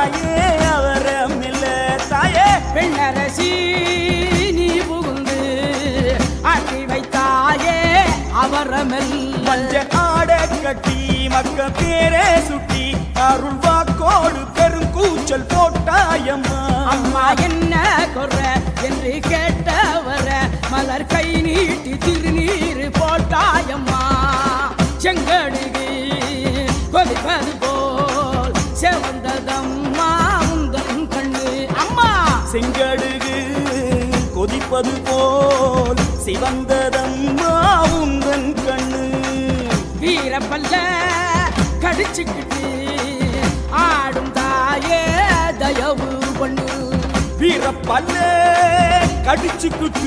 தாயே அவரமில்ல தாயே பெண்ணரசி நீ புகுந்து ஆட்டி வைத்தாயே அவரமில் மஞ்ச ஆட கட்டி மக்க பேரே சுட்டி அருள் வாக்கோடு பெருங்கூச்சல் போட்டாயம்மா அம்மா என்ன கொற என்று கேட்டவர மலர் கை நீட்டி திருநீர் போட்டாயம்மா செங்கடுகு கொதிப்பது போல் செவந்ததம்மா உந்தன் கண்ணு அம்மா செங்கடுகு கொதிப்பது போல் சிவந்ததம்மா உந்தன் கண்ணு வீரப்பல்ல கடிச்சுக்கிட்டு ஆடும் தாயே தயவு பண்ணு வீரப்பல்ல கடிச்சுக்கிட்டு